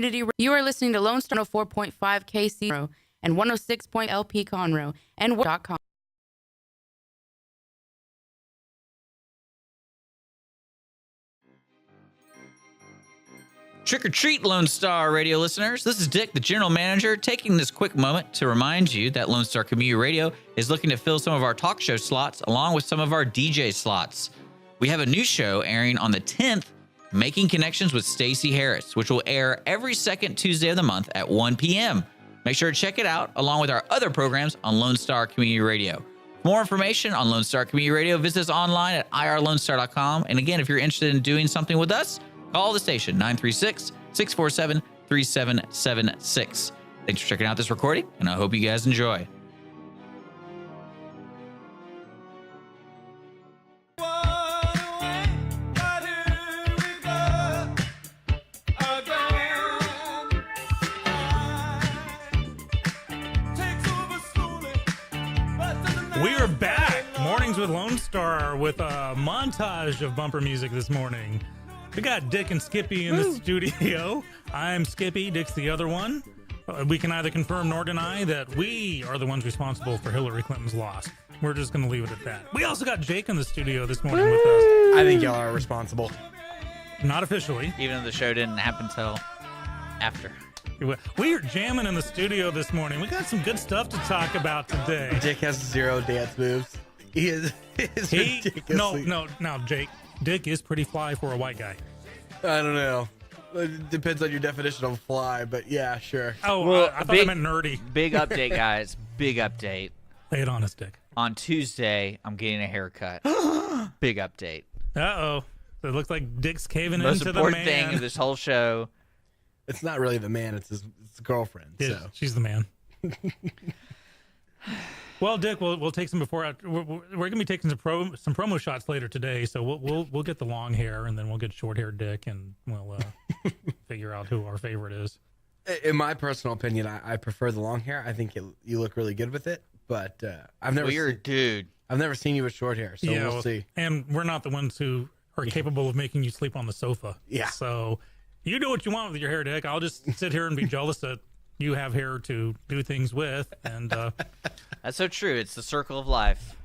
Community. You are listening to Lone Star 4.5 KC and 106. LP Conroe and .com. Trick or treat, Lone Star Radio listeners. This is Dick, the general manager, taking this quick moment to remind you that Lone Star Community Radio is looking to fill some of our talk show slots along with some of our DJ slots. We have a new show airing on the 10th, Making Connections with Stacey Harris, which will air every second Tuesday of the month at 1 p.m. Make sure to check it out along with our other programs on Lone Star Community Radio. For more information on Lone Star Community Radio, visit us online at irlonestar.com. And again, if you're interested in doing something with us, call the station, 936-647-3776. Thanks for checking out this recording, and I hope you guys enjoy. We are back. Mornings with Lone Star with a montage of bumper music this morning. We got Dick and Skippy in the studio. I'm Skippy, Dick's the other one. We can neither confirm nor deny that we are the ones responsible for Hillary Clinton's loss. We're just going to leave it at that. We also got Jake in the studio this morning with us. I think y'all are responsible. Not officially. Even though the show didn't happen till after. We are jamming in the studio this morning. We got some good stuff to talk about today. Dick has 0 dance moves. He is ridiculously... No, Jake. Dick is pretty fly for a white guy. I don't know. It depends on your definition of fly, but yeah, sure. Oh, well, I thought I meant nerdy. Big update, guys. Big update. Lay it on us, Dick. On Tuesday, I'm getting a haircut. Big update. Uh-oh. It looks like Dick's caving Most into the man. important thing of this whole show. It's not really the man, it's his girlfriend. Yeah, so. She's the man. Well, Dick, we'll take some before. We're going to be taking some promo shots later today, so we'll get the long hair, and then we'll get short hair Dick, and we'll figure out who our favorite is. In my personal opinion, I prefer the long hair. I think you look really good with it, but I've never. Well, you're a dude. I've never seen you with short hair, so we'll see. And we're not the ones who are capable of making you sleep on the sofa. Yeah. So you do what you want with your hair, Dick. I'll just sit here and be jealous that you have hair to do things with, and that's so true. It's the circle of life.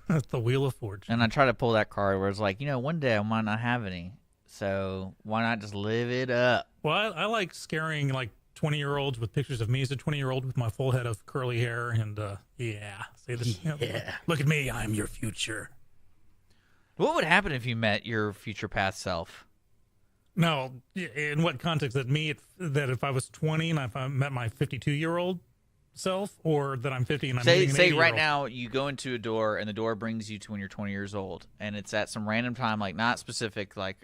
That's the wheel of fortune. And I try to pull that card where it's like, one day I might not have any, so why not just live it up? Well, I like scaring like 20-year-olds with pictures of me as a 20-year-old with my full head of curly hair, and say this. Look at me, I'm your future. What would happen if you met your future past self? No, in what context? That if I was 20 and if I met my 52-year-old self, or that I'm 50 and I'm meeting an 80-year-old? Right now you go into a door and the door brings you to when you're 20 years old, and it's at some random time, like not specific, like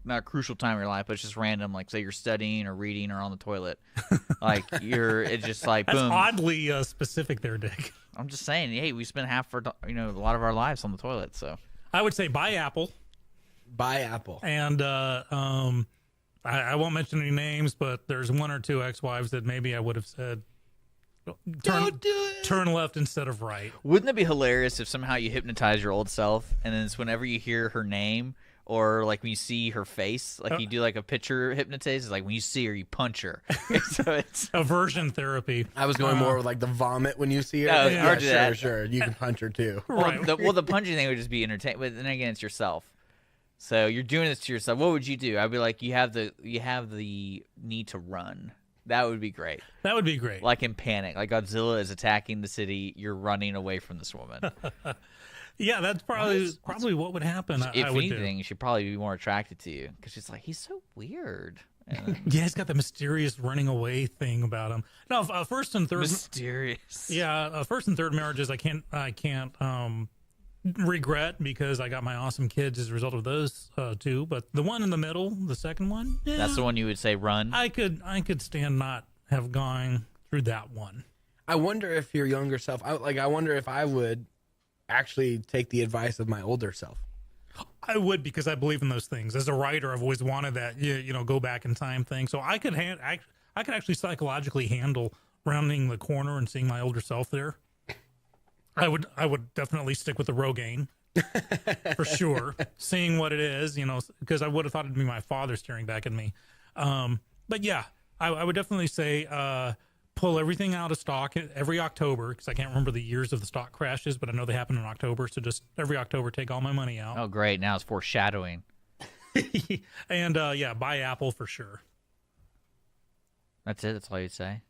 not a crucial time in your life, but it's just random. Like say you're studying or reading or on the toilet, like it's just like that's boom. Oddly specific there, Dick. I'm just saying, hey, we spend half a lot of our lives on the toilet, so I would say buy Apple. Buy Apple. And I won't mention any names, but there's one or two ex-wives that maybe I would have said, Don't do it. Turn left instead of right. Wouldn't it be hilarious if somehow you hypnotize your old self, and then it's whenever you hear her name or like when you see her face, like you do like a picture hypnotize, it's like when you see her, you punch her. So it's aversion therapy. I was going more with like the vomit when you see her. No, yeah, sure. You can punch her too. Right. Well, the punching thing would just be entertaining, but then again, it's yourself. So you're doing this to yourself. What would you do? I'd be like, you have the need to run. That would be great. That would be great. Like in Panic, like Godzilla is attacking the city. You're running away from this woman. Yeah, that's probably what would happen. If anything, she'd probably be more attracted to you because she's like, he's so weird. Yeah, he's got the mysterious running away thing about him. No, first and third mysterious. Yeah, first and third marriages, I can't regret because I got my awesome kids as a result of those two. But the one in the middle, the second one, that's the one you would say run. I could stand not have gone through that one. I wonder if your younger self, I wonder if I would actually take the advice of my older self. I would, because I believe in those things. As a writer, I've always wanted that go back in time thing. So I could actually psychologically handle rounding the corner and seeing my older self there. I would definitely stick with the Rogaine for sure. Seeing what it is, because I would have thought it'd be my father staring back at me. But yeah, I would definitely say pull everything out of stock every October, because I can't remember the years of the stock crashes, but I know they happen in October. So just every October, take all my money out. Oh, great. Now it's foreshadowing. And yeah, buy Apple for sure. That's it. That's all you'd say.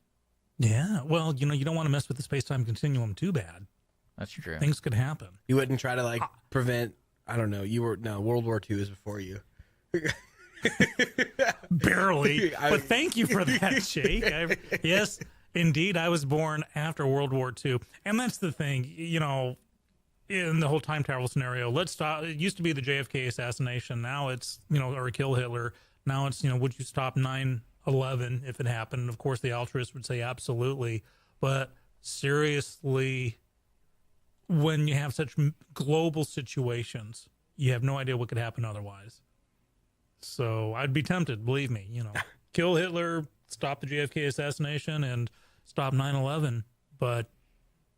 Yeah. Well, you don't want to mess with the space-time continuum too bad. That's true. Things could happen. You wouldn't try to prevent. I don't know. World War II is before you. Barely. But thank you for that, Jake. Yes, indeed. I was born after World War II. And that's the thing, in the whole time travel scenario. Let's stop. It used to be the JFK assassination. Now it's, or kill Hitler. Now it's, would you stop 9/11 if it happened? Of course, the altruist would say absolutely. But seriously, when you have such global situations, you have no idea what could happen otherwise. So I'd be tempted, believe me, kill Hitler, stop the JFK assassination, and stop 9/11. But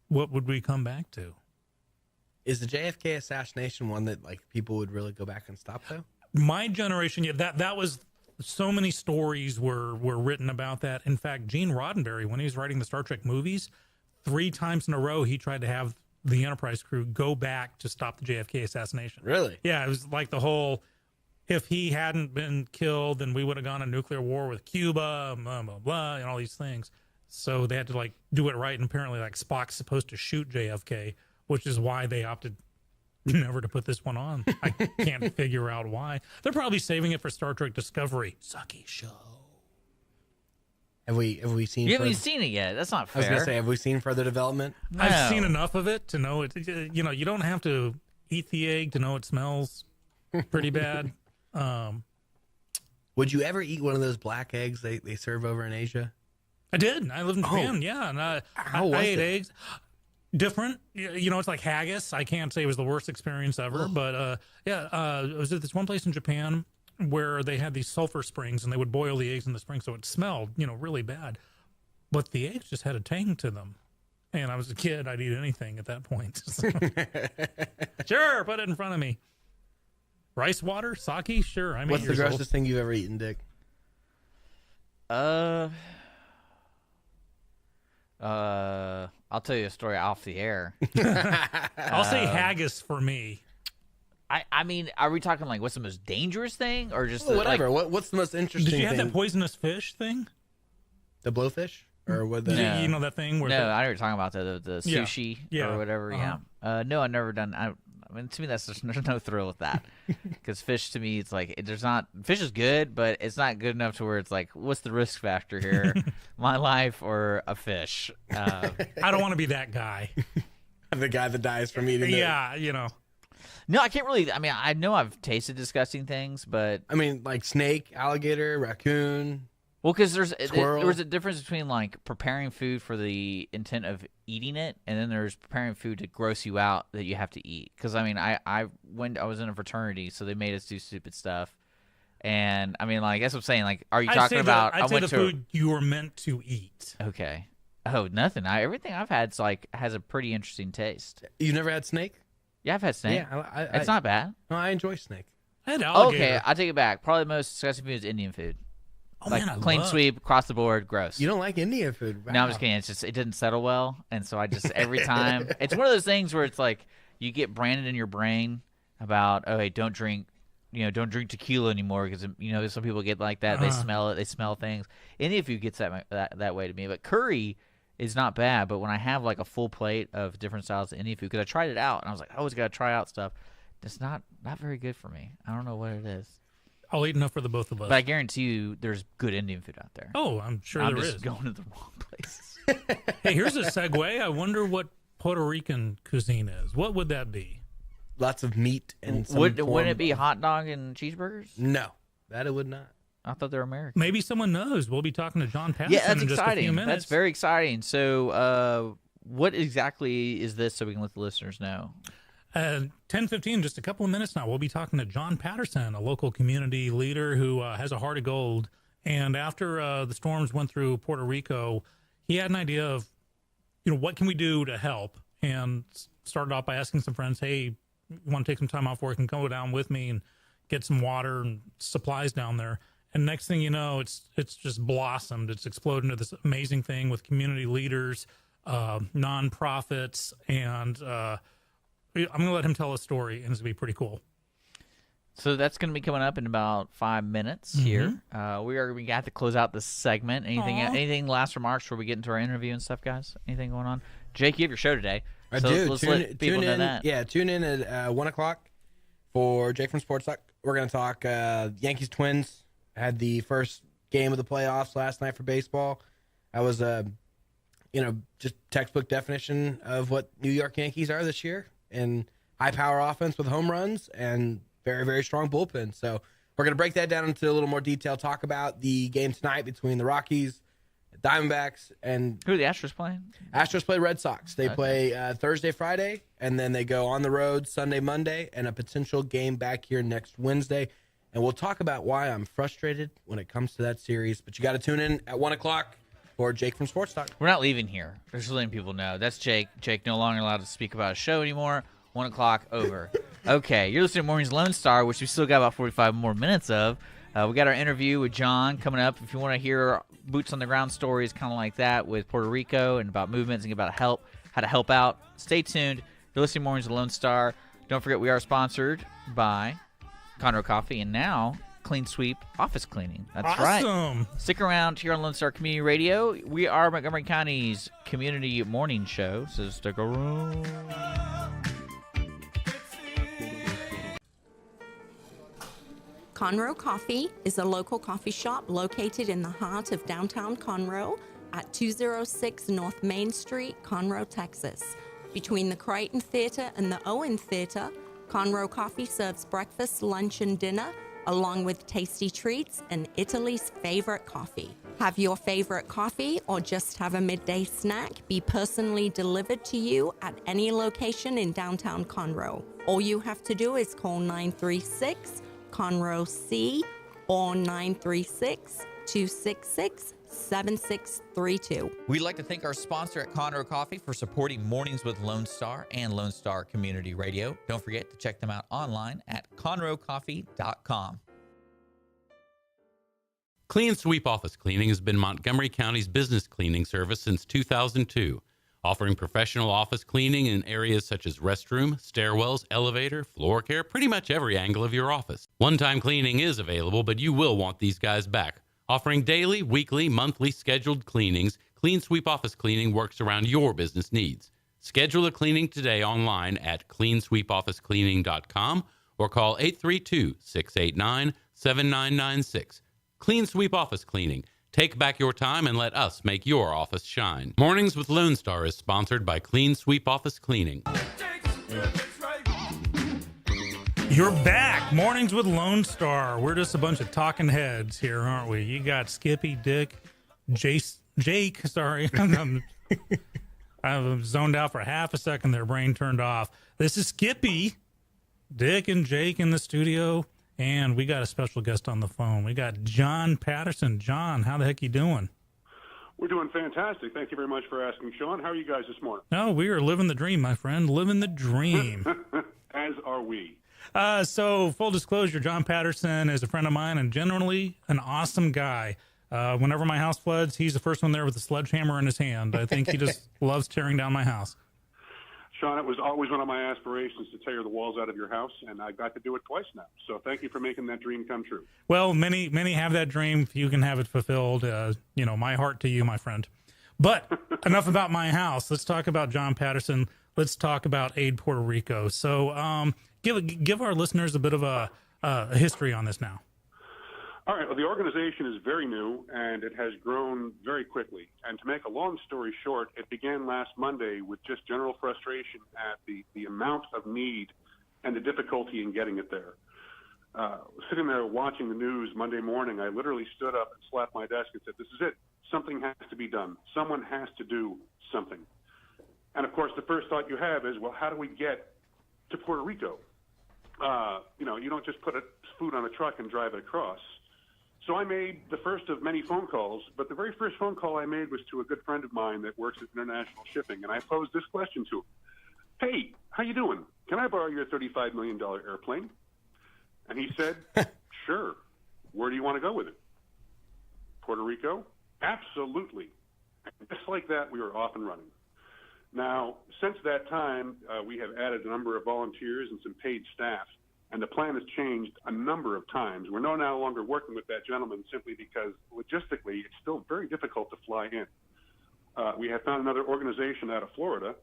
what would we come back to? Is the JFK assassination one that people would really go back and stop though? My generation, yeah, that was so many stories were written about that. In fact, Gene Roddenberry, when he was writing the Star Trek movies, 3 times in a row he tried to have the Enterprise crew go back to stop the JFK assassination. Really? Yeah, it was like the whole, if he hadn't been killed, then we would have gone to nuclear war with Cuba, blah, blah, blah, and all these things. So they had to do it right. And apparently Spock's supposed to shoot JFK, which is why they opted never to put this one on. I can't figure out why. They're probably saving it for Star Trek Discovery. Sucky show. Have we seen? You haven't even seen it yet. That's not I fair. was gonna say, have we seen further development? No. I've seen enough of it to know it. You don't have to eat the egg to know it smells pretty bad. Would you ever eat one of those black eggs they serve over in Asia? I did. I lived in Japan. Yeah, and I ate eggs. Different. It's like haggis. I can't say it was the worst experience ever, but I was at this one place in Japan where they had these sulfur springs, and they would boil the eggs in the spring, so it smelled, really bad. But the eggs just had a tang to them. And I was a kid. I'd eat anything at that point. So. Sure, put it in front of me. Rice water, sake, sure. I'm 8 What's the years old. grossest thing you've ever eaten, Dick? I'll tell you a story off the air. I'll say haggis for me. I mean, are we talking what's the most dangerous thing, or just Whatever. What's the most interesting Did you have thing? that poisonous fish thing? The blowfish? Or what? No. You know that thing where No, I know what you're talking about the sushi Yeah. or whatever. Uh-huh. Yeah. No, I've never done. I mean, to me, there's no thrill with that, because fish to me, it's fish is good, but it's not good enough to where it's what's the risk factor here, my life or a fish? I don't want to be that guy. The guy that dies from eating it. Yeah, No, I can't really. I mean, I know I've tasted disgusting things, but I mean, like snake, alligator, raccoon. well, because there Squirrel. was a difference between preparing food for the intent of eating it, and then there's preparing food to gross you out that you have to eat. Because I mean, I was in a fraternity, so they made us do stupid stuff, and I mean, that's what I'm saying. Are you talking about? I'd say the food you were meant to eat. Okay. Oh, nothing. Everything I've had has a pretty interesting taste. You've never had snake? Yeah, I've had snake. Yeah, It's not bad. No, I enjoy snake. I had alligator. Okay, I take it back. Probably the most disgusting food is Indian food. Oh, man, I Clean love- sweep across the board, gross. You don't like Indian food? Wow. No, I'm just kidding. It's just it didn't settle well, and so I just every time it's one of those things where it's you get branded in your brain about hey, don't drink tequila anymore because some people get like that. They smell it. They smell things. Indian food gets that way to me, but curry is not bad. But when I have a full plate of different styles of Indian food, because I tried it out and I was I always got to try out stuff. It's not very good for me. I don't know what it is. I'll eat enough for the both of us. But I guarantee you, there's good Indian food out there. Oh, I'm sure I'm there just is. going to the wrong places. Hey, here's a segue. I wonder what Puerto Rican cuisine is. What would that be? Lots of meat and some Wouldn't form it be of- hot dog and cheeseburgers? No, that it would not. I thought they were American. Maybe someone knows. We'll be talking to John Patterson Yeah, that's in just a few exciting. minutes. That's very exciting. So, what exactly is this so we can let the listeners know? 10:15, just a couple of minutes now. We'll be talking to John Patterson, a local community leader who has a heart of gold. And after the storms went through Puerto Rico, he had an idea of, what can we do to help? And started off by asking some friends, hey, you want to take some time off work and go down with me and get some water and supplies down there? And next thing you know, it's just blossomed. It's exploded into this amazing thing with community leaders, nonprofits, and I'm going to let him tell a story, and it's going to be pretty cool. So that's going to be coming up in about 5 minutes here. We have to close out this segment. Anything last remarks before we get into our interview and stuff, guys? Anything going on? Jake, you have your show today. I so do. Let's let people know that. Yeah, tune in at 1 o'clock for Jake from Sports Talk. We're going to talk Yankees Twins. Had the first game of the playoffs last night for baseball. I was, just textbook definition of what New York Yankees are this year. And high power offense with home runs and very, very strong bullpen. So we're going to break that down into a little more detail, talk about the game tonight between the Rockies, Diamondbacks, and... Who are the Astros playing? Astros play Red Sox. They play Thursday, Friday, and then they go on the road Sunday, Monday, and a potential game back here next Wednesday. And we'll talk about why I'm frustrated when it comes to that series. But you got to tune in at 1 o'clock for Jake from Sports Talk. We're not leaving here. Just letting people know. That's Jake. Jake no longer allowed to speak about a show anymore. 1 o'clock over. Okay, you're listening to Mornings Lone Star, which we still got about 45 more minutes of. We got our interview with John coming up. If you want to hear boots on the ground stories kind of like that with Puerto Rico and about movements and about how to help out, stay tuned. You're listening to Mornings Lone Star. Don't forget we are sponsored by Conroe Coffee and now Clean Sweep Office Cleaning. That's Awesome. right. Stick around here on Lone Star Community Radio. We are Montgomery County's community morning show, so stick around. Conroe Coffee is a local coffee shop located in the heart of downtown Conroe at 206 North Main Street, Conroe, Texas. Between the Crichton Theater and the Owen Theater, Conroe Coffee serves breakfast, lunch, and dinner, along with tasty treats and Italy's favorite coffee. Have your favorite coffee or just have a midday snack be personally delivered to you at any location in downtown Conroe. All you have to do is call 936 Conroe C or 936-266-7632. We'd like to thank our sponsor at Conroe Coffee for supporting Mornings with Lone Star and Lone Star Community Radio. Don't forget to check them out online at conroecoffee.com. Clean Sweep Office Cleaning has been Montgomery County's business cleaning service since 2002, offering professional office cleaning in areas such as restroom, stairwells, elevator, floor care, pretty much every angle of your office. One-time cleaning is available, but you will want these guys back. Offering daily, weekly, monthly scheduled cleanings, Clean Sweep Office Cleaning works around your business needs. Schedule a cleaning today online at cleansweepofficecleaning.com or call 832-689-7996. Clean Sweep Office Cleaning. Take back your time and let us make your office shine. Mornings with Lone Star is sponsored by Clean Sweep Office Cleaning. You're back. Mornings with Lone Star. We're just a bunch of talking heads here, aren't we? You got Skippy, Dick, Jake. Sorry. I was zoned out for half a second there. Brain turned off. This is Skippy, Dick, and Jake in the studio. And we got a special guest on the phone. We got John Patterson. John, how the heck you doing? We're doing fantastic. Thank you very much for asking, Sean. How are you guys this morning? No, we are living the dream, my friend. Living the dream. As are we. So, full disclosure, John Patterson is a friend of mine and generally an awesome guy. Whenever my house floods, he's the first one there with a sledgehammer in his hand. I think he just loves tearing down my house. Sean, it was always one of my aspirations to tear the walls out of your house, and I got to do it twice now. So thank you for making that dream come true. Well, many have that dream. If you can have it fulfilled, my heart to you, my friend. But enough about my house. Let's talk about John Patterson. Let's talk about Aid Puerto Rico. So give our listeners a bit of a history on this now. All right. Well, the organization is very new, and it has grown very quickly. And to make a long story short, it began last Monday with just general frustration at the amount of need and the difficulty in getting it there. Sitting there watching the news Monday morning, I literally stood up and slapped my desk and said, this is it. Something has to be done. Someone has to do something. And, of course, the first thought you have is, well, how do we get to Puerto Rico? You don't just put food on a truck and drive it across. So I made the first of many phone calls, but the very first phone call I made was to a good friend of mine that works at international shipping, and I posed this question to him. Hey, how you doing? Can I borrow your $35 million airplane? And he said, sure. Where do you want to go with it? Puerto Rico? Absolutely. And just like that, we were off and running. Now, since that time, we have added a number of volunteers and some paid staff, and the plan has changed a number of times. We're no longer working with that gentleman simply because logistically it's still very difficult to fly in. We have found another organization out of Florida,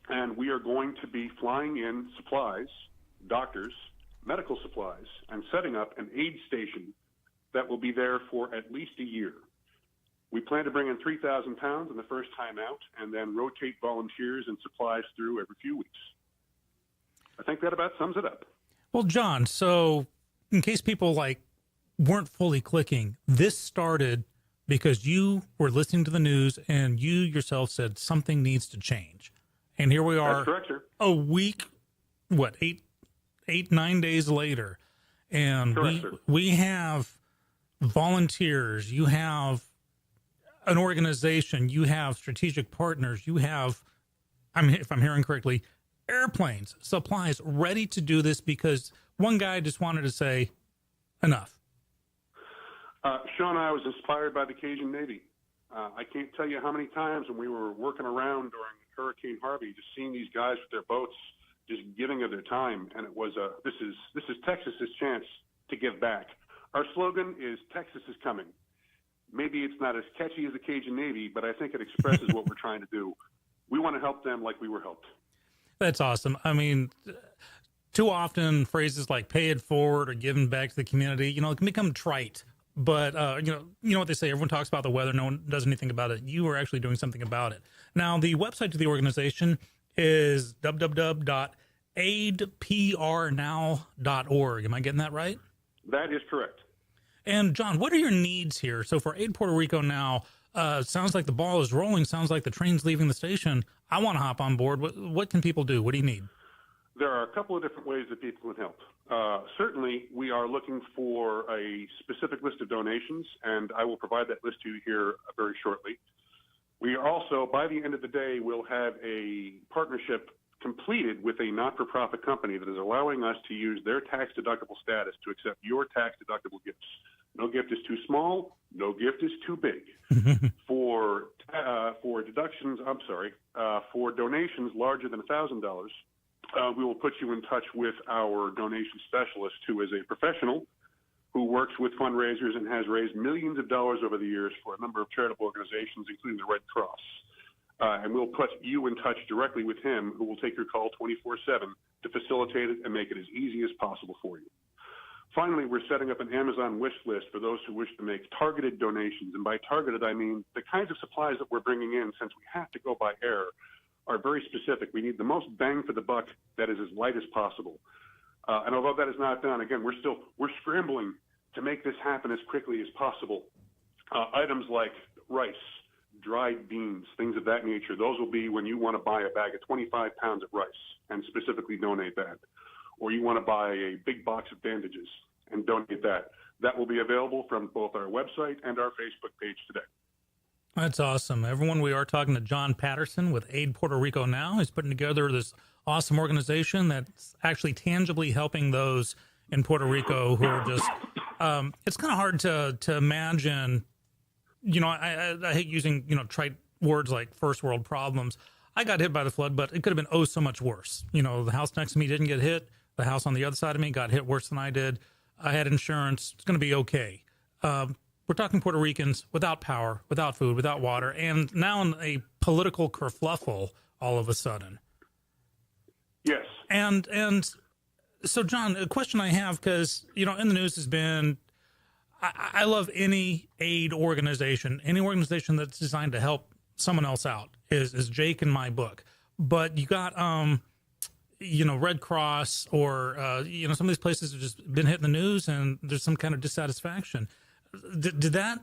and we are going to be flying in supplies, doctors, medical supplies, and setting up an aid station that will be there for at least a year. We plan to bring in 3,000 pounds in the first time out and then rotate volunteers and supplies through every few weeks. I think that about sums it up. Well, John, so in case people weren't fully clicking, this started because you were listening to the news and you yourself said something needs to change. And here we are. That's correct, sir. A week, 9 days later. And Correct, sir. we have volunteers, you have an organization, you have strategic partners, you have, if I'm hearing correctly, airplanes, supplies ready to do this because one guy just wanted to say, enough. Sean and I was inspired by the Cajun Navy. I can't tell you how many times when we were working around during Hurricane Harvey, just seeing these guys with their boats, just giving of their time, and it was this is Texas's chance to give back. Our slogan is Texas is coming. Maybe it's not as catchy as the Cajun Navy, but I think it expresses what we're trying to do. We want to help them like we were helped. That's awesome. I mean, too often phrases like pay it forward or giving back to the community, it can become trite. But, you know what they say, everyone talks about the weather, no one does anything about it. You are actually doing something about it. Now, the website to the organization is www.aidprnow.org. Am I getting that right? That is correct. And, John, what are your needs here? So for Aid Puerto Rico now, sounds like the ball is rolling, sounds like the train's leaving the station. I want to hop on board. What can people do? What do you need? There are a couple of different ways that people can help. Certainly, we are looking for a specific list of donations, and I will provide that list to you here very shortly. We are also, by the end of the day, will have a partnership completed with a not-for-profit company that is allowing us to use their tax-deductible status to accept your tax-deductible gifts. No gift is too small. No gift is too big. For donations larger than $1,000, we will put you in touch with our donation specialist, who is a professional who works with fundraisers and has raised millions of dollars over the years for a number of charitable organizations, including the Red Cross. And we'll put you in touch directly with him, who will take your call 24/7 to facilitate it and make it as easy as possible for you. Finally, we're setting up an Amazon wish list for those who wish to make targeted donations. And by targeted, I mean the kinds of supplies that we're bringing in, since we have to go by air, are very specific. We need the most bang for the buck that is as light as possible. And although that is not done, again, we're scrambling to make this happen as quickly as possible. Items like rice, dried beans, things of that nature, those will be when you want to buy a bag of 25 pounds of rice and specifically donate that. Or you want to buy a big box of bandages and donate that. That will be available from both our website and our Facebook page today. That's awesome. Everyone, we are talking to John Patterson with Aid Puerto Rico Now. He's putting together this awesome organization that's actually tangibly helping those in Puerto Rico who are just, it's kind of hard to imagine, I hate using, trite words like first world problems. I got hit by the flood, but it could have been so much worse. The house next to me didn't get hit. The house on the other side of me got hit worse than I did. I had insurance. It's going to be okay. We're talking Puerto Ricans without power, without food, without water, and now in a political kerfluffle all of a sudden. Yes. And so, John, a question I have, because, in the news has been, I love any aid organization, any organization that's designed to help someone else out is Jake in my book. But you got, Red Cross or, some of these places have just been hitting the news and there's some kind of dissatisfaction. Did that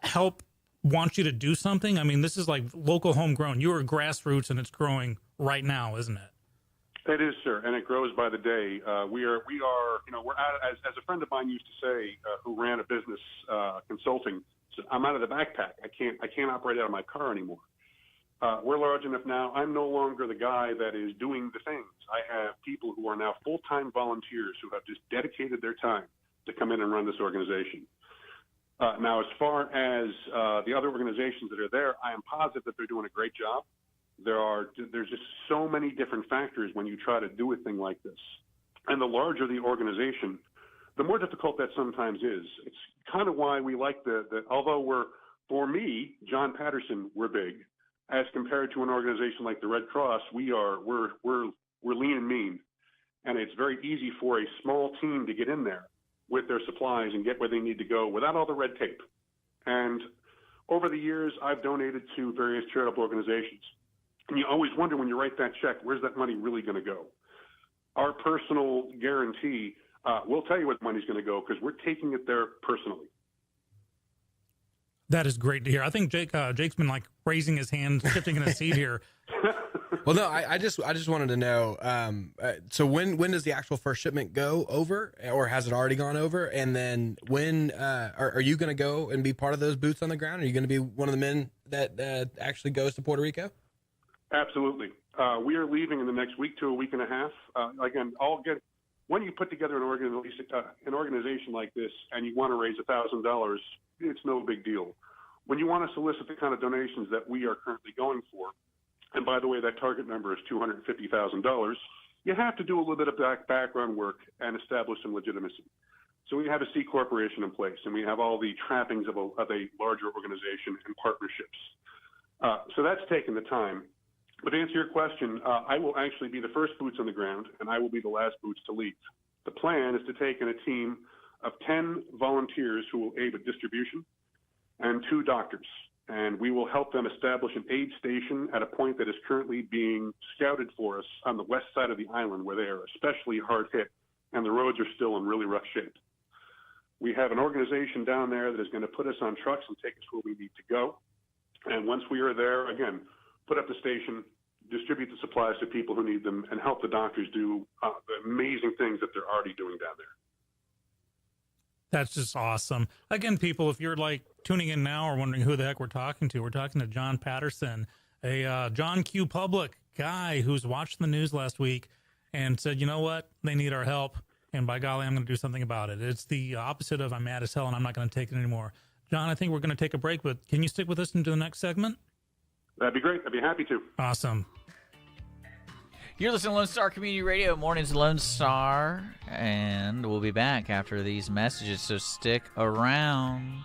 help want you to do something? I mean, this is like local homegrown. You are grassroots and it's growing right now, isn't it? It is, sir, and it grows by the day. We're out, as a friend of mine used to say, who ran a business consulting, said, I'm out of the backpack. I can't operate out of my car anymore. We're large enough now. I'm no longer the guy that is doing the things. I have people who are now full-time volunteers who have just dedicated their time to come in and run this organization. Now, as far as the other organizations that are there, I am positive that they're doing a great job. There's just so many different factors when you try to do a thing like this. And the larger the organization, the more difficult that sometimes is. It's kind of why we like although for me, John Patterson, we're big, as compared to an organization like the Red Cross, we're lean and mean. And it's very easy for a small team to get in there with their supplies and get where they need to go without all the red tape. And over the years, I've donated to various charitable organizations. And you always wonder when you write that check, where's that money really going to go? Our personal guarantee will tell you where the money's going to go because we're taking it there personally. That is great to hear. I think Jake's been like raising his hand, shifting in his seat here. Well, no, I just wanted to know. So when does the actual first shipment go over, or has it already gone over? And then when are you going to go and be part of those boots on the ground? Are you going to be one of the men that actually goes to Puerto Rico? Absolutely. We are leaving in the next week to a week and a half. Again, when you put together an organization like this and you want to raise $1,000, it's no big deal. When you want to solicit the kind of donations that we are currently going for, and by the way, that target number is $250,000, you have to do a little bit of background work and establish some legitimacy. So we have a C corporation in place, and we have all the trappings of a larger organization and partnerships. So that's taken the time. But to answer your question, I will actually be the first boots on the ground, and I will be the last boots to leave. The plan is to take in a team of 10 volunteers who will aid with distribution and 2 doctors. And we will help them establish an aid station at a point that is currently being scouted for us on the west side of the island, where they are especially hard hit and the roads are still in really rough shape. We have an organization down there that is going to put us on trucks and take us where we need to go. And once we are there, again, put up the station, distribute the supplies to people who need them, and help the doctors do the amazing things that they're already doing down there. That's just awesome. Again, people, if you're like tuning in now or wondering who the heck we're talking to John Patterson, a John Q. Public guy who's watched the news last week and said, you know what, they need our help. And by golly, I'm going to do something about it. It's the opposite of I'm mad as hell and I'm not going to take it anymore. John, I think we're going to take a break, but can you stick with us into the next segment? That'd be great. I'd be happy to. Awesome. You're listening to Lone Star Community Radio, Mornings Lone Star, and we'll be back after these messages, so stick around.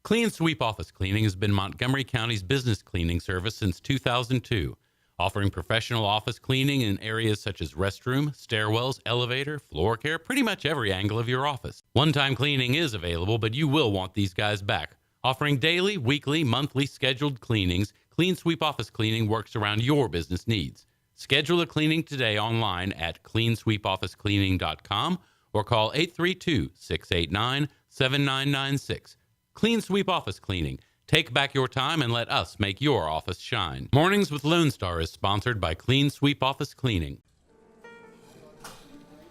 Clean Sweep Office Cleaning has been Montgomery County's business cleaning service since 2002, offering professional office cleaning in areas such as restroom, stairwells, elevator, floor care, pretty much every angle of your office. One-time cleaning is available, but you will want these guys back. Offering daily, weekly, monthly scheduled cleanings, Clean Sweep Office Cleaning works around your business needs. Schedule a cleaning today online at cleansweepofficecleaning.com or call 832-689-7996. Clean Sweep Office Cleaning. Take back your time and let us make your office shine. Mornings with Lone Star is sponsored by Clean Sweep Office Cleaning.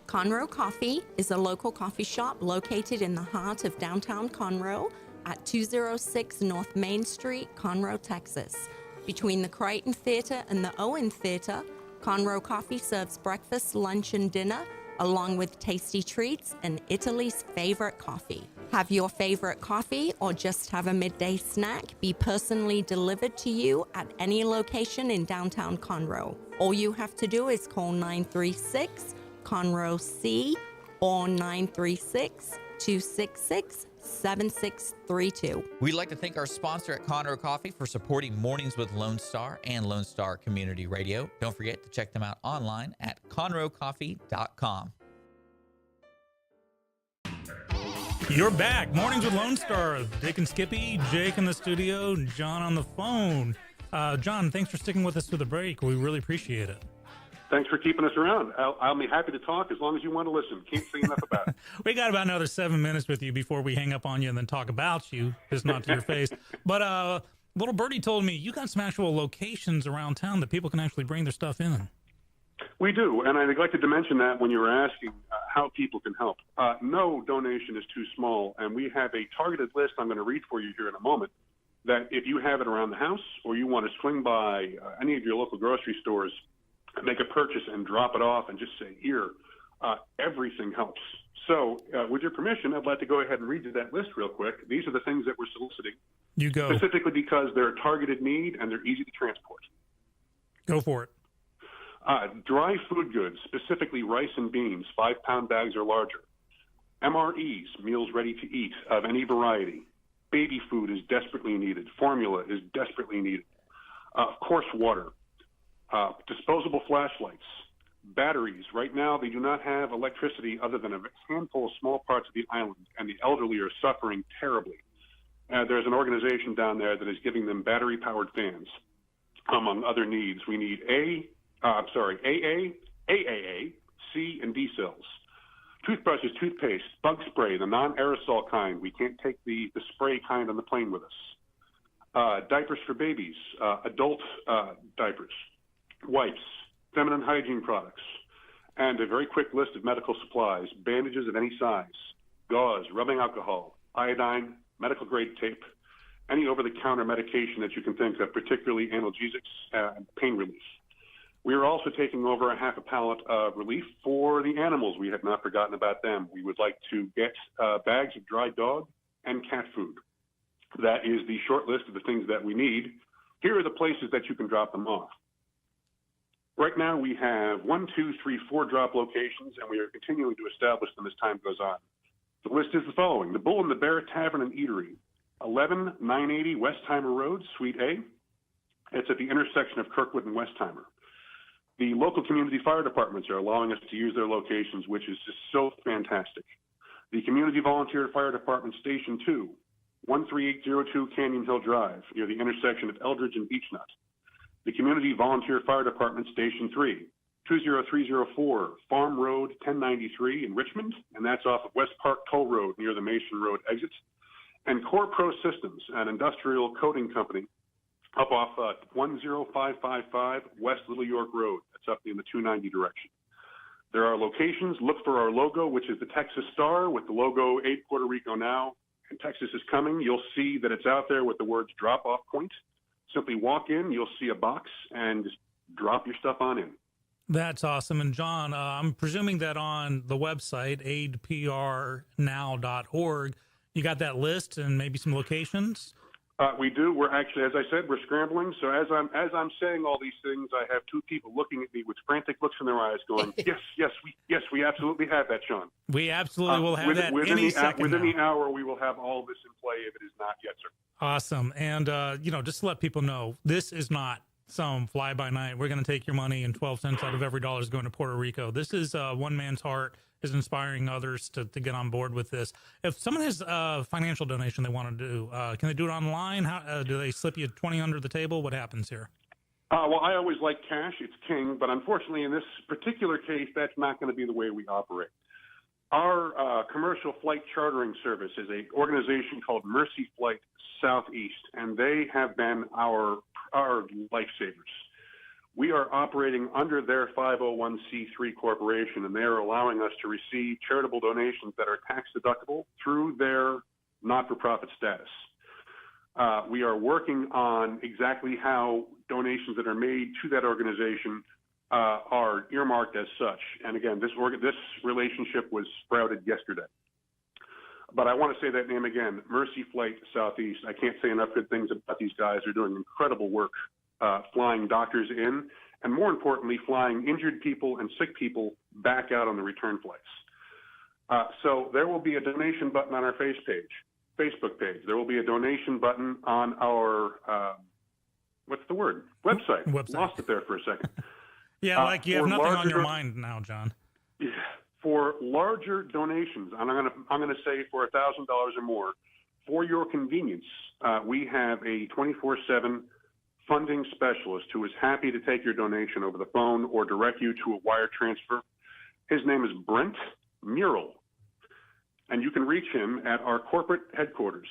Conroe Coffee is a local coffee shop located in the heart of downtown Conroe at 206 North Main Street, Conroe, Texas. Between the Crichton Theater and the Owen Theater, Conroe Coffee serves breakfast, lunch, and dinner, along with tasty treats and Italy's favorite coffee. Have your favorite coffee or just have a midday snack be personally delivered to you at any location in downtown Conroe. All you have to do is call 936-CONROE-C or 936-266-7632. We'd like to thank our sponsor at Conroe Coffee for supporting Mornings with Lone Star and Lone Star Community Radio. Don't forget to check them out online at conroecoffee.com. You're back. Mornings with Lone Star. Dick and Skippy, Jake in the studio, John on the phone. John, thanks for sticking with us through the break. We really appreciate it. Thanks for keeping us around. I'll be happy to talk as long as you want to listen. Can't say enough about it. We got about another 7 minutes with you before we hang up on you and then talk about you, just not to your face. But little birdie told me you got some actual locations around town that people can actually bring their stuff in. We do, and I neglected to mention that when you were asking how people can help. No donation is too small, and we have a targeted list I'm going to read for you here in a moment, that if you have it around the house or you want to swing by any of your local grocery stores, make a purchase and drop it off and just say, here, everything helps. So, with your permission, I'd like to go ahead and read you that list real quick. These are the things that we're soliciting. You go. Specifically because they're a targeted need and they're easy to transport. Go for it. Dry food goods, specifically rice and beans, 5-pound bags or larger. MREs, meals ready to eat, of any variety. Baby food is desperately needed. Formula is desperately needed. Of course, water. Disposable flashlights. Batteries. Right now, they do not have electricity other than a handful of small parts of the island, and the elderly are suffering terribly. There's an organization down there that is giving them battery-powered fans, among other needs. We need AA, AAA, C, and D cells. Toothbrushes, toothpaste, bug spray, the non-aerosol kind. We can't take the spray kind on the plane with us. Diapers for babies, adult diapers, wipes, feminine hygiene products, and a very quick list of medical supplies, bandages of any size, gauze, rubbing alcohol, iodine, medical-grade tape, any over-the-counter medication that you can think of, particularly analgesics and pain relief. We are also taking over a half a pallet of relief for the animals. We have not forgotten about them. We would like to get bags of dry dog and cat food. That is the short list of the things that we need. Here are the places that you can drop them off. Right now we have 1, 2, 3, 4 drop locations, and we are continuing to establish them as time goes on. The list is the following. The Bull and the Bear Tavern and Eatery, 11980 Westheimer Road, Suite A. It's at the intersection of Kirkwood and Westheimer. The local community fire departments are allowing us to use their locations, which is just so fantastic. The Community Volunteer Fire Department Station 2, 13802 Canyon Hill Drive, near the intersection of Eldridge and Beechnut. The Community Volunteer Fire Department Station 3, 20304 Farm Road 1093 in Richmond, and that's off of West Park Toll Road near the Mason Road exit. And Core Pro Systems, an industrial coating company, up off 10555 West Little York Road. That's up in the 290 direction. There are locations. Look for our logo, which is the Texas Star with the logo Aid Puerto Rico Now. And Texas is coming. You'll see that it's out there with the words drop-off point. Simply walk in. You'll see a box and just drop your stuff on in. That's awesome. And John, I'm presuming that on the website, aidprnow.org, you got that list and maybe some locations? We do. We're actually, as I said, we're scrambling. So as I'm saying all these things, I have 2 people looking at me with frantic looks in their eyes, going, "Yes, we absolutely have that, Sean. We absolutely will have that within any the second. Within now. the hour, we will have all this in play. If it is not yet, sir." Awesome. And just to let people know, this is not some fly by night. We're going to take your money and 12 cents out of every dollar is going to Puerto Rico. This is one man's heart is inspiring others to get on board with this. If someone has a financial donation they want to do, can they do it online? How do they slip you 20 under the table? What happens here? Well, I always like cash. It's king. But unfortunately, in this particular case, that's not going to be the way we operate. Our commercial flight chartering service is an organization called Mercy Flight Southeast, and they have been our lifesavers. We are operating under their 501c3 corporation, and they are allowing us to receive charitable donations that are tax deductible through their not-for-profit status. We are working on exactly how donations that are made to that organization are earmarked as such. And again, this relationship was sprouted yesterday. But I want to say that name again, Mercy Flight Southeast. I can't say enough good things about these guys. They're doing incredible work. Flying doctors in, and more importantly, flying injured people and sick people back out on the return flights. So there will be a donation button on our Facebook page. There will be a donation button on our, website. Lost it there for a second. Yeah, like you have nothing on your mind now, John. Yeah, for larger donations, and I'm gonna say for $1,000 or more, for your convenience, we have a 24/7 funding specialist who is happy to take your donation over the phone or direct you to a wire transfer. His name is Brent Murrell, and you can reach him at our corporate headquarters.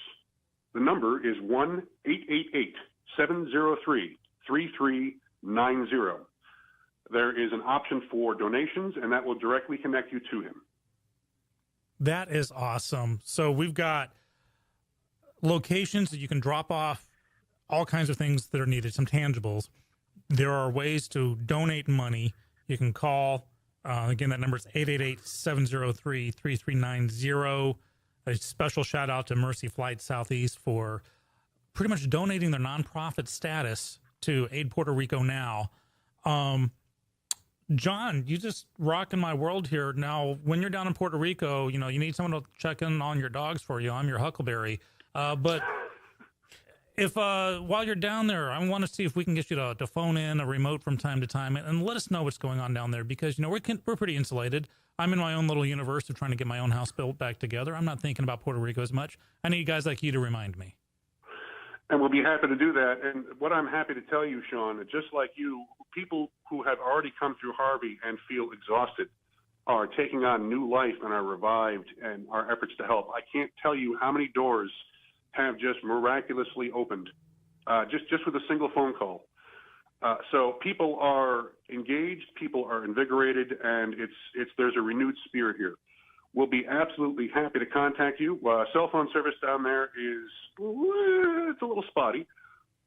The number is 1-888-703-3390. There is an option for donations, and that will directly connect you to him. That is awesome. So we've got locations that you can drop off all kinds of things that are needed, some tangibles. There are ways to donate money. You can call Again, that number is 888-703-3390. A special shout out to Mercy Flight Southeast for pretty much donating their nonprofit status to Aid Puerto Rico Now. John, you just rocking my world here. Now, when you're down in Puerto Rico, you need someone to check in on your dogs for you. I'm your Huckleberry. But if while you're down there, I want to see if we can get you to phone in a remote from time to time and let us know what's going on down there, because we're pretty insulated. I'm in my own little universe of trying to get my own house built back together. I'm not thinking about Puerto Rico as much. I need guys like you to remind me. And we'll be happy to do that. And what I'm happy to tell you, Sean, just like you, people who have already come through Harvey and feel exhausted are taking on new life and are revived and our efforts to help. I can't tell you how many doors have just miraculously opened just with a single phone call. So people are engaged, people are invigorated, and there's a renewed spirit here. We'll be absolutely happy to contact you. Cell phone service down there it's a little spotty,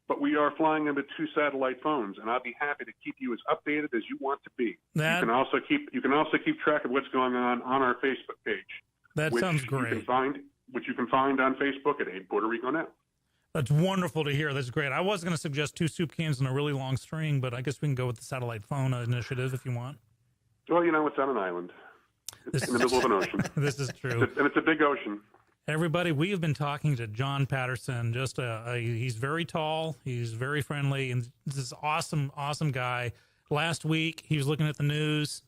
but we are flying them with 2 satellite phones, and I'll be happy to keep you as updated as you want to be. You can also keep track of what's going on our Facebook page. That sounds great. Which you can find on Facebook at Aid Puerto Rico Now. That's wonderful to hear. That's great. I was going to suggest 2 soup cans and a really long string, but I guess we can go with the satellite phone initiative if you want. Well, it's on an island. It's in the middle of an ocean. This is true. And it's a big ocean. Everybody, we have been talking to John Patterson. He's very tall. He's very friendly, and this awesome, awesome guy. Last week, he was looking at the news,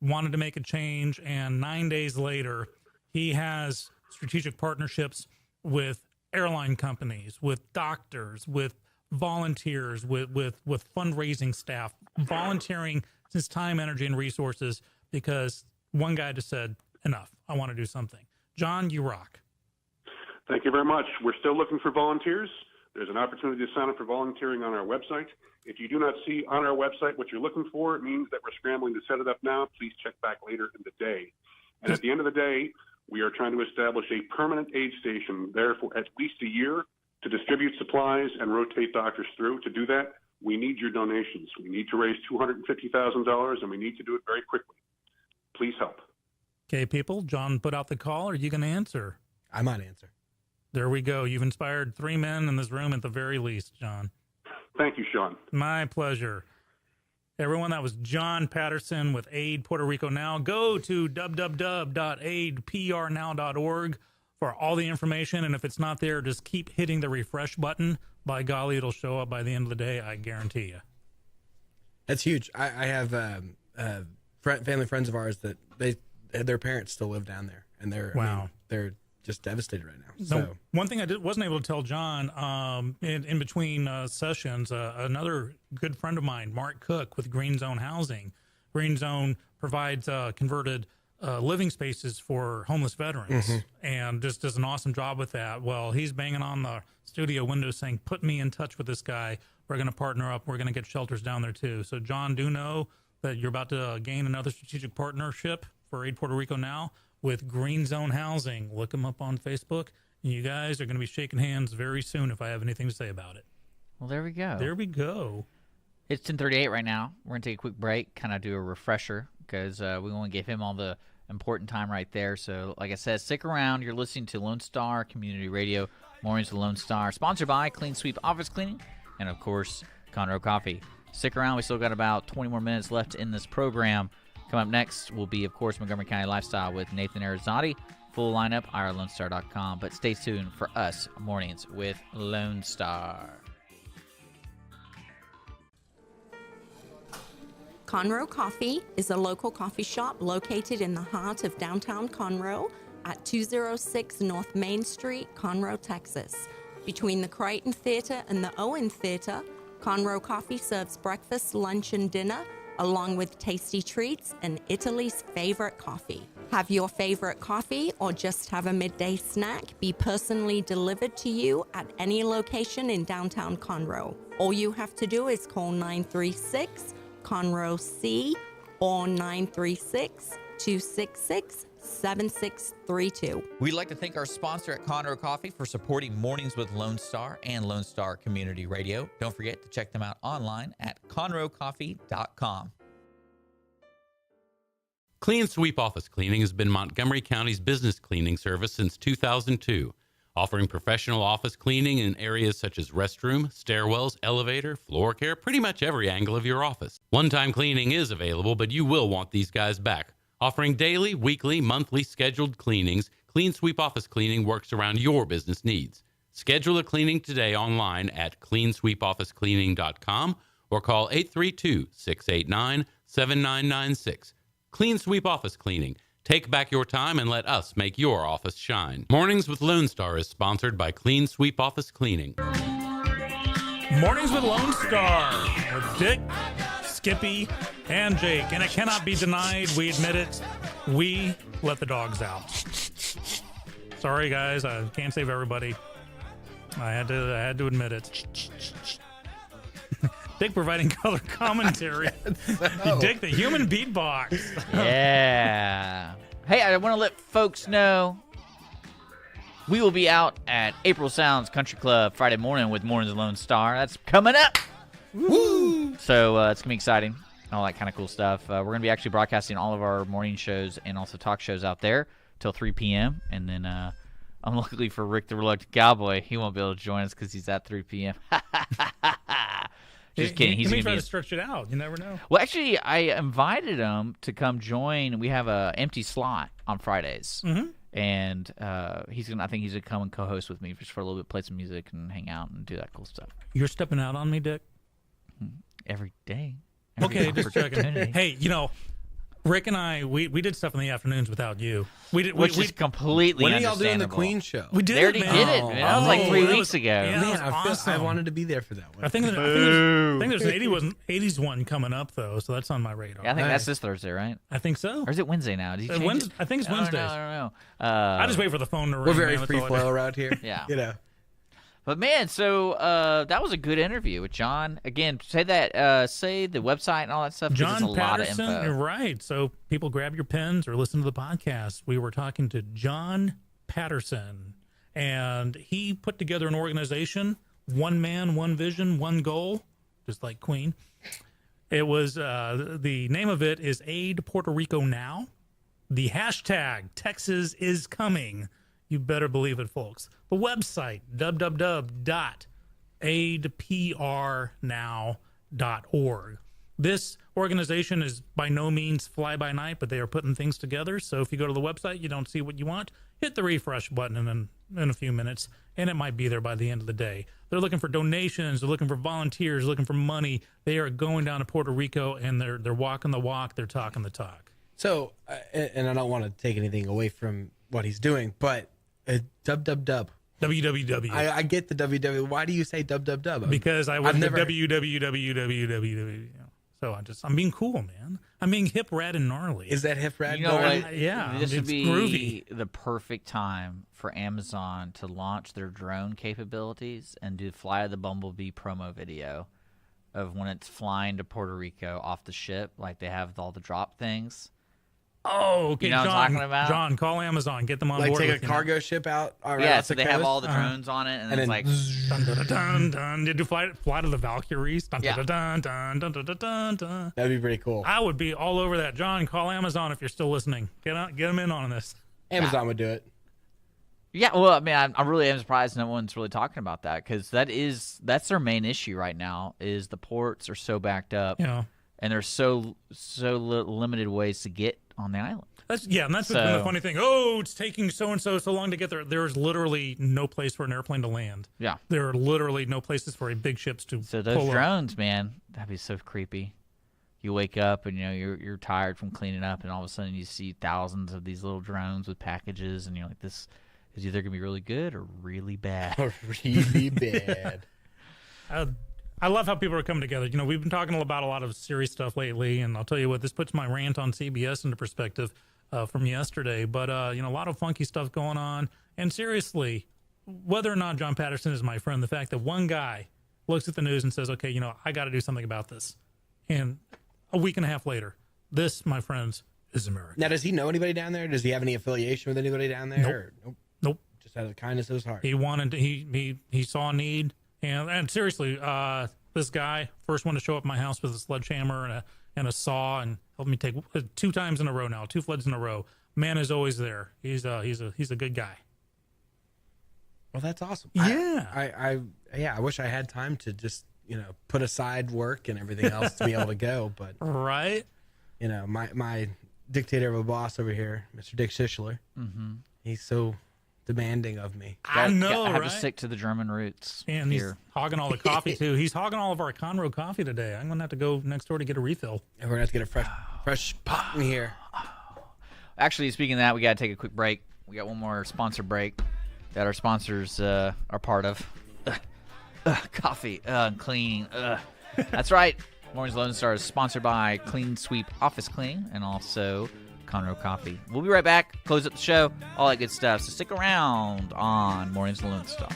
wanted to make a change, and 9 days later, he has strategic partnerships with airline companies, with doctors, with volunteers, with fundraising staff, volunteering his time, energy, and resources, because one guy just said, enough, I want to do something. John, you rock. Thank you very much. We're still looking for volunteers. There's an opportunity to sign up for volunteering on our website. If you do not see on our website what you're looking for, it means that we're scrambling to set it up now. Please check back later in the day. And at the end of the day, we are trying to establish a permanent aid station there for at least a year to distribute supplies and rotate doctors through. To do that, we need your donations. We need to raise $250,000, and we need to do it very quickly. Please help. Okay, people, John put out the call. Are you going to answer? I might answer. There we go. You've inspired 3 men in this room at the very least, John. Thank you, Sean. My pleasure. Everyone, that was John Patterson with Aid Puerto Rico Now. Go to www.aidprnow.org for all the information. And if it's not there, just keep hitting the refresh button. By golly, it'll show up by the end of the day. I guarantee you. That's huge. I have family friends of ours that their parents still live down there, and they're just devastated right now. So one thing I wasn't able to tell John in between sessions, another good friend of mine, Mark Cook with Green Zone Housing. Green Zone provides converted living spaces for homeless veterans, and just does an awesome job with that. Well, he's banging on the studio window saying, put me in touch with this guy. We're going to partner up. We're going to get shelters down there too. So John, do know that you're about to gain another strategic partnership for Aid Puerto Rico Now with Green Zone Housing. Look them up on Facebook, and you guys are going to be shaking hands very soon if I have anything to say about it. Well, there we go. There we go. It's 10:38 right now. We're going to take a quick break, kind of do a refresher, because we want to give him all the important time right there. So, like I said, stick around. You're listening to Lone Star Community Radio, Mornings with Lone Star, sponsored by Clean Sweep Office Cleaning, and, of course, Conroe Coffee. Stick around. We still got about 20 more minutes left in this program. Coming up next will be, of course, Montgomery County Lifestyle with Nathan Arizotti. Full lineup, irlonestar.com. But stay tuned for us, Mornings with Lone Star. Conroe Coffee is a local coffee shop located in the heart of downtown Conroe at 206 North Main Street, Conroe, Texas. Between the Crichton Theater and the Owen Theater, Conroe Coffee serves breakfast, lunch, and dinner, along with tasty treats and Italy's favorite coffee. Have your favorite coffee or just have a midday snack be personally delivered to you at any location in downtown Conroe. All you have to do is call 936-CONROE-C or 936-266-7632. We'd like to thank our sponsor at Conroe Coffee for supporting Mornings with Lone Star and Lone Star Community Radio. Don't forget to check them out online at conroecoffee.com. Clean Sweep Office Cleaning has been Montgomery County's business cleaning service since 2002, offering professional office cleaning in areas such as restroom, stairwells, elevator, floor care, pretty much every angle of your office. One-time cleaning is available, but you will want these guys back. Offering daily, weekly, monthly scheduled cleanings, Clean Sweep Office Cleaning works around your business needs. Schedule a cleaning today online at cleansweepofficecleaning.com or call 832-689-7996. Clean Sweep Office Cleaning. Take back your time and let us make your office shine. Mornings with Lone Star is sponsored by Clean Sweep Office Cleaning. Mornings with Lone Star with Dick, Skippy, and Jake. And it cannot be denied. We admit it. We let the dogs out. Sorry, guys. I can't save everybody. I had to admit it. Dick providing color commentary. Dick, the human beatbox. Yeah. Hey, I want to let folks know we will be out at April Sounds Country Club Friday morning with Mornings with Lone Star. That's coming up. Woo! So it's going to be exciting. All that kind of cool stuff. We're going to be actually broadcasting all of our morning shows and also talk shows out there till 3 p.m. And then unluckily for Rick the Reluctant Cowboy, he won't be able to join us because he's at 3 p.m. Just kidding. He's going to to try to stretch it out. You never know. Well, actually, I invited him to come join. We have a empty slot on Fridays, and he's gonna. I think he's gonna come and co-host with me just for a little bit, play some music, and hang out and do that cool stuff You're stepping out on me, Dick? every day. Okay, just checking. opportunity. Hey, Rick and I, we did stuff in the afternoons without you. We did. Which is completely When are y'all doing the understandable. Queen show? We did They already it, man. did it, man. That was like 3 that weeks was- ago. Yeah, Man, that was awesome. I wanted to be there for that one. I think there's an 80s one coming up though, so that's on my radar. Yeah, I think that's this Thursday, right? I think so. Or is it Wednesday now? Did you change Wednesday, it? I think it's I don't Wednesdays. know, I don't know. I just wait for the phone to ring. We're very man, that's free all I do. flow around here. Yeah. But man, so that was a good interview with John. Again, say the website and all that stuff. 'Cause John it's a lot of Patterson, info. you're right. So people grab your pens or listen to the podcast. We were talking to John Patterson, and he put together an organization, one man, one vision, one goal, just like Queen. It was the name of it is Aid Puerto Rico Now. The hashtag Texas is coming. You better believe it, folks. The website, www.aidprnow.org. This organization is by no means fly-by-night, but they are putting things together. So if you go to the website, you don't see what you want, hit the refresh button in a few minutes, and it might be there by the end of the day. They're looking for donations. They're looking for volunteers. They're looking for money. They are going down to Puerto Rico, and they're walking the walk. They're talking the talk. So, and I don't want to take anything away from what he's doing, but dub. www. I get the www. Why do you say dub? Because I I've went to never- www. So I'm being cool, man. I'm being hip, rad, and gnarly. Is that hip rad? You know gnarly? what? Yeah, This would it's be groovy. the perfect time for Amazon to launch their drone capabilities and do Fly of the Bumblebee promo video of when it's flying to Puerto Rico off the ship, like they have all the drop things. Oh, okay, You know what I'm John. talking about? John, call Amazon. Get them on Like board. take a with you. cargo ship out. Right Yeah, off so the they have coast? all the drones on it, and, And it's then like, Dun, dun, dun, dun, dun. Did you fly to the Valkyries? Dun, Yeah. dun, dun, dun, dun, dun, dun, dun, dun. That'd be pretty cool. I would be all over that. John, call Amazon if you're still listening. Get them in on this. Amazon would do it. yeah. Well, I mean, I really am surprised no one's really talking about that because that's their main issue right now. Is the ports are so backed up, You know. and there's so limited ways to get on the island. And that's been the funny thing. Oh, it's taking so and so long to get there. There's literally no place for an airplane to land. Yeah. There are literally no places for big ships to So those pull up. drones, man, that'd be so creepy. You wake up and you're tired from cleaning up, and all of a sudden you see thousands of these little drones with packages, and you're like, this is either gonna be really good or really bad. Really bad. I love how people are coming together. You know, we've been talking about a lot of serious stuff lately, and I'll tell you what, this puts my rant on CBS into perspective from yesterday. But, a lot of funky stuff going on. And seriously, whether or not John Patterson is my friend, the fact that one guy looks at the news and says, okay, I got to do something about this. And a week and a half later, this, my friends, is America. Now, does he know anybody down there? Does he have any affiliation with anybody down there? Nope. Or- Nope. Just out of the kindness of his heart. He wanted to, he saw a need. And seriously, this guy, first one to show up at my house with a sledgehammer and a saw, and helped me take 2 times in a row now, 2 floods in a row. Man is always there. He's a good guy. Well, that's awesome. Yeah. I wish I had time to just, put aside work and everything else to be able to go. But, Right. My dictator of a boss over here, Mr. Dick Schissler, he's so demanding of me. I know, I have right? to stick to the German roots. And he's here. hogging all the coffee, too. He's hogging all of our Conroe coffee today. I'm going to have to go next door to get a refill. And we're going to have to get a fresh pot in here. Actually, speaking of that, we got to take a quick break. We got one more sponsor break that our sponsors are part of. Coffee, cleaning. That's right. Mornings Lone Star is sponsored by Clean Sweep Office Cleaning and also Conroe Coffee. We'll be right back. Close up the show. All that good stuff. So stick around on Mornings Lone Star.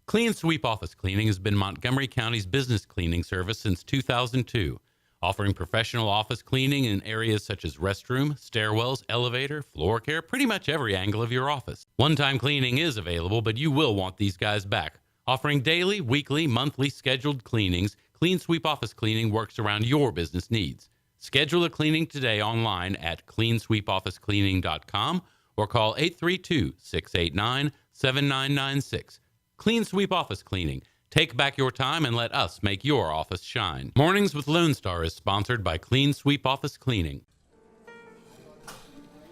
Clean Sweep Office Cleaning has been Montgomery County's business cleaning service since 2002, offering professional office cleaning in areas such as restroom, stairwells, elevator, floor care, pretty much every angle of your office. One-time cleaning is available, but you will want these guys back. Offering daily, weekly, monthly scheduled cleanings, Clean Sweep Office Cleaning works around your business needs. Schedule a cleaning today online at cleansweepofficecleaning.com or call 832-689-7996. Clean Sweep Office Cleaning. Take back your time and let us make your office shine. Mornings with Lone Star is sponsored by Clean Sweep Office Cleaning.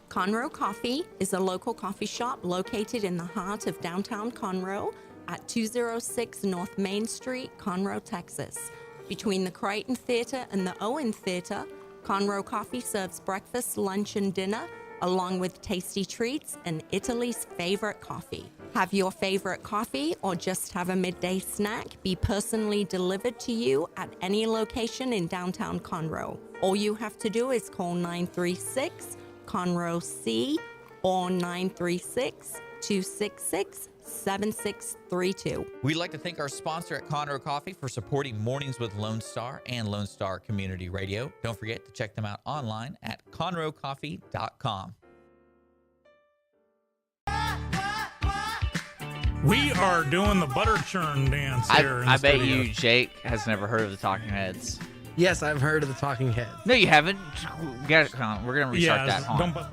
Conroe Coffee is a local coffee shop located in the heart of downtown Conroe at 206 North Main Street, Conroe, Texas. Between the Crichton Theater and the Owen Theater, Conroe Coffee serves breakfast, lunch, and dinner, along with tasty treats and Italy's favorite coffee. Have your favorite coffee or just have a midday snack be personally delivered to you at any location in downtown Conroe. All you have to do is call 936-CONROE-C or 936-266-7632. We'd like to thank our sponsor at Conroe Coffee for supporting Mornings with Lone Star and Lone Star Community Radio. Don't forget to check them out online at conroecoffee.com. We are doing the butter churn dance here. in the I bet studio. you, Jake, has never heard of the Talking Heads. Yes, I've heard of the Talking Heads. No, you haven't. We're going to restart that. Hold on. Don't bust.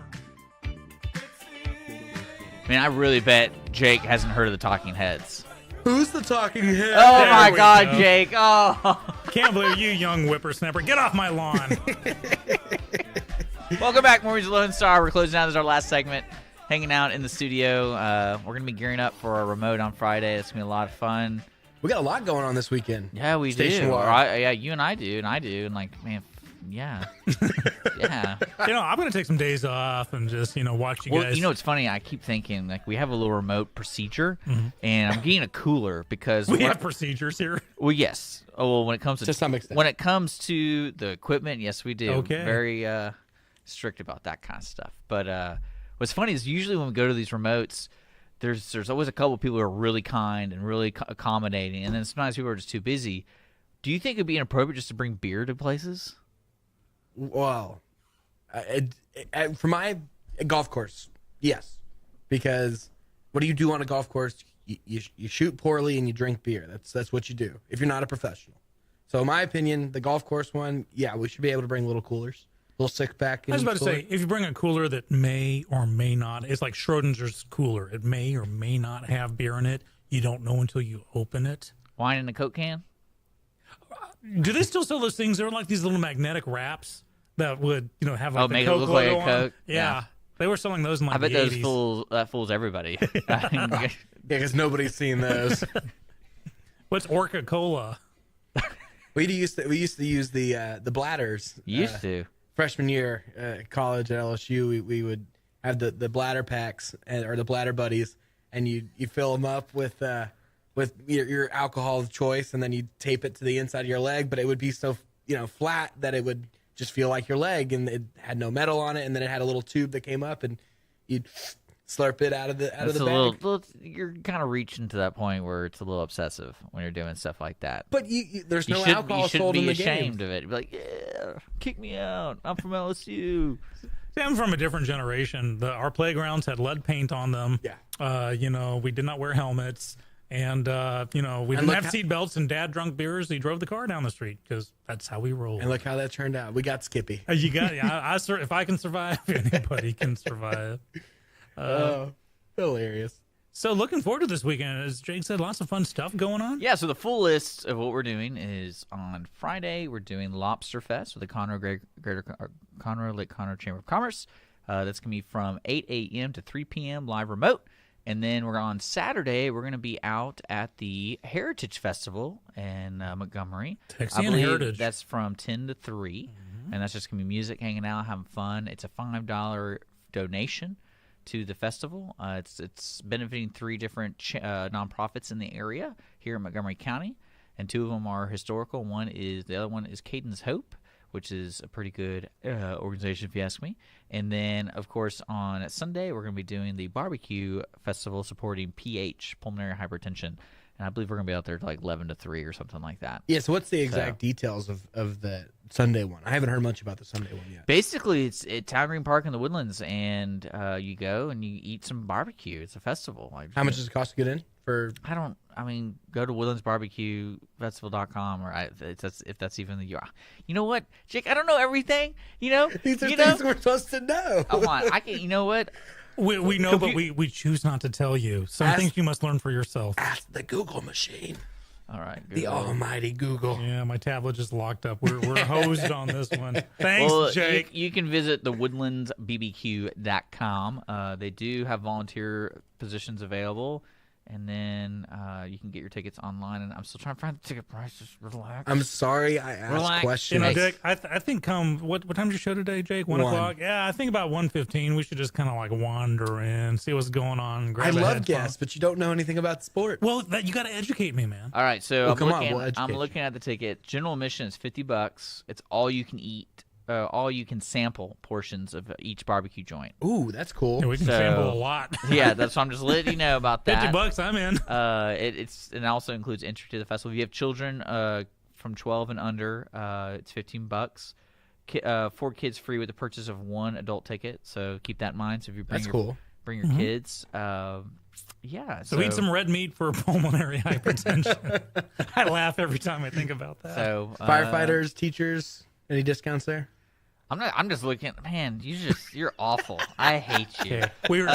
I mean, I really bet Jake hasn't heard of the Talking Heads. Who's the Talking Head? Oh, There my we God, go. Jake. Oh. Can't believe you, young whippersnapper. Get off my lawn. Welcome back, Mornings with Lone Star. We're closing out. This is our last segment. Hanging out in the studio. We're going to be gearing up for our remote on Friday. It's going to be a lot of fun. We got a lot going on this weekend. Yeah, we do. Station-wide. Yeah, you and I do. And like, man, yeah. Yeah. I'm going to take some days off and just, watch you Well, guys. it's funny. I keep thinking, like, we have a little remote procedure, and I'm getting a cooler because we have procedures here. Well, yes. Oh, well, when it comes To some extent. when it comes to the equipment, yes, we do. Okay. Very strict about that kind of stuff. But what's funny is usually when we go to these remotes, there's always a couple of people who are really kind and really accommodating, and then sometimes people are just too busy. Do you think it'd be inappropriate just to bring beer to places? Well, for my golf course, yes. Because what do you do on a golf course? You shoot poorly and you drink beer. That's what you do if you're not a professional. So in my opinion, the golf course one, yeah, we should be able to bring little coolers, little six pack. I was about to say, if you bring a cooler that may or may not, it's like Schrodinger's cooler. It may or may not have beer in it. You don't know until you open it. Wine in a Coke can? Do they still sell those things? They're like these little magnetic wraps that would, have like the make it Coke look like a logo on. Coke? Yeah. Yeah. They were selling those in like I bet the those 80s. fools everybody. Yeah, because nobody's seen those. What's Orca Cola? we used to use the bladders. Used to. Freshman year at college at LSU, we would have the bladder packs or the bladder buddies, and you fill them up with your alcohol of choice, and then you tape it to the inside of your leg, but it would be so flat that it would just feel like your leg, and it had no metal on it, and then it had a little tube that came up, and you'd slurp it out of the bag. You're kind of reaching to that point where it's a little obsessive when you're doing stuff like that. But there's no alcohol you shouldn't sold in be the ashamed game. of it. Be like, yeah, kick me out. I'm from LSU. See, I'm from a different generation. Our playgrounds had lead paint on them. Yeah. We did not wear helmets. And, we didn't look have how- seat belts and Dad drunk beers. He drove the car down the street because that's how we roll. And look how that turned out. We got Skippy. You got if I can survive, anybody can survive. Hilarious. So looking forward to this weekend. As Jake said, lots of fun stuff going on. Yeah, so the full list of what we're doing is on Friday, we're doing Lobster Fest with the Greater Conroe Lake Conroe Chamber of Commerce. That's going to be from 8 a.m. to 3 p.m. live remote. And then we're on Saturday, we're going to be out at the Heritage Festival in Montgomery. Texian I believe Heritage. that's from 10 to 3. And that's just going to be music, hanging out, having fun. It's a $5 donation to the festival. It's benefiting 3 different nonprofits in the area here in Montgomery County, and 2 of them are historical. The other one is Caden's Hope, which is a pretty good organization if you ask me. And then, of course, on Sunday we're going to be doing the barbecue festival supporting PH, pulmonary hypertension. And I believe we're going to be out there like 11 to 3 or something like that. Yeah, so what's the exact details of the Sunday one? I haven't heard much about the Sunday one yet. Basically, it's at Town Green Park in the Woodlands, and you go and you eat some barbecue. It's a festival. How much does it cost to get in? Go to woodlandsbarbecuefestival.com, or if that's even the URL. You know what, Jake? I don't know everything. These are things we're supposed to know. Come on, I can. You know what? We know, but we choose not to tell you. Some things you must learn for yourself. Ask the Google machine. All right, The almighty Google. Yeah, my tablet just locked up. We're hosed on this one. Thanks, Well, Jake. you can visit the woodlandsbbq.com. They do have volunteer positions available. And then you can get your tickets online. And I'm still trying to find the ticket price. Just relax. I'm sorry I asked Relax. questions. Dick, I think what time's your show today, Jake? 1 o'clock? Yeah, I think about 1:15. We should just kind of like wander in, see what's going on. I Grab a love headphone. guests, but you don't know anything about sport. Well, you got to educate me, man. All right, so Well, come on, I'm we'll educate you. looking at the ticket. General admission is $50. It's all you can eat, all you can sample portions of each barbecue joint. Ooh, that's cool. Yeah, we can So- sample a lot. Yeah, that's what I'm just letting you know about that. $50, I'm in. It also includes entry to the festival. If you have children from 12 and under, it's $15. 4 kids free with the purchase of 1 adult ticket. So keep that in mind. So if you bring That's your cool. kids, yeah. So eat some red meat for pulmonary hypertension. I laugh every time I think about that. So Firefighters, teachers, any discounts there? I'm just looking. Man, you're awful. I hate you. Okay. We're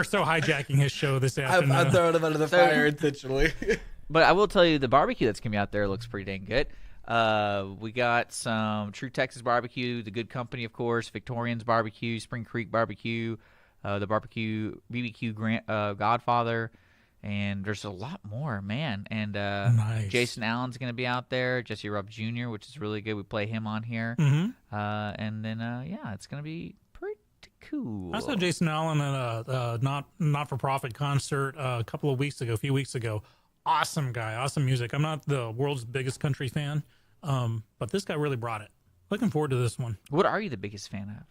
so hijacking his show this afternoon. I'm throwing them under the fire intentionally. But I will tell you, the barbecue that's gonna be out there looks pretty dang good. We got some True Texas Barbecue, The Good Company, of course, Victorians Barbecue, Spring Creek Barbecue, the Barbecue BBQ Godfather, and there's a lot more, man. And Nice. Jason Allen's going to be out there, Jesse Rupp Jr., which is really good. We play him on here. Mm-hmm. And then, it's going to be pretty cool. I saw Jason Allen at a not-for-profit concert a few weeks ago. Awesome guy, awesome music. I'm not the world's biggest country fan, but this guy really brought it. Looking forward to this one. What are you the biggest fan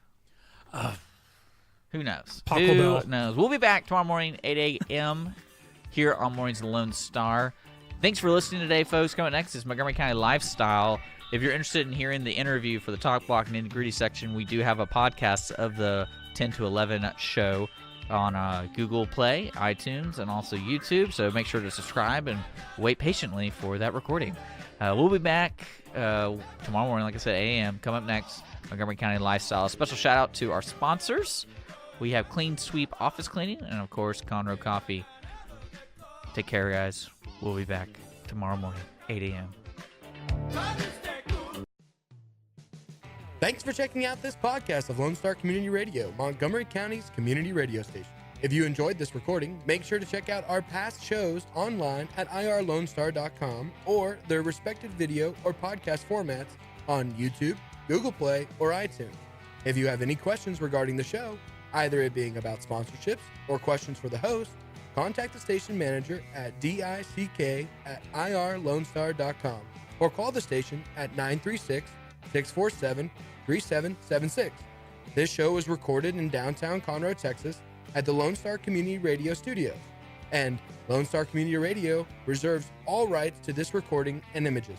of? Who knows? Taco Who Bell. knows? We'll be back tomorrow morning, 8 a.m. here on Mornings of the Lone Star. Thanks for listening today, folks. Coming next is Montgomery County Lifestyle. If you're interested in hearing the interview for the Talk Block and Nitty Gritty section, we do have a podcast of the 10 to 11 show on Google Play, iTunes, and also YouTube. So make sure to subscribe and wait patiently for that recording. We'll be back tomorrow morning, like I said, 8 a.m. Come up next, Montgomery County Lifestyle. A special shout out to our sponsors. We have Clean Sweep Office Cleaning and, of course, Conroe Coffee. Take care, guys. We'll be back tomorrow morning, 8 a.m. Thanks for checking out this podcast of Lone Star Community Radio, Montgomery County's community radio station. If you enjoyed this recording, make sure to check out our past shows online at irlonestar.com or their respective video or podcast formats on YouTube, Google Play, or iTunes. If you have any questions regarding the show, either it being about sponsorships or questions for the host, contact the station manager at dick@irlonestar.com or call the station at 936-647-3776. This show is recorded in downtown Conroe, Texas at the Lone Star Community Radio Studios, and Lone Star Community Radio reserves all rights to this recording and images.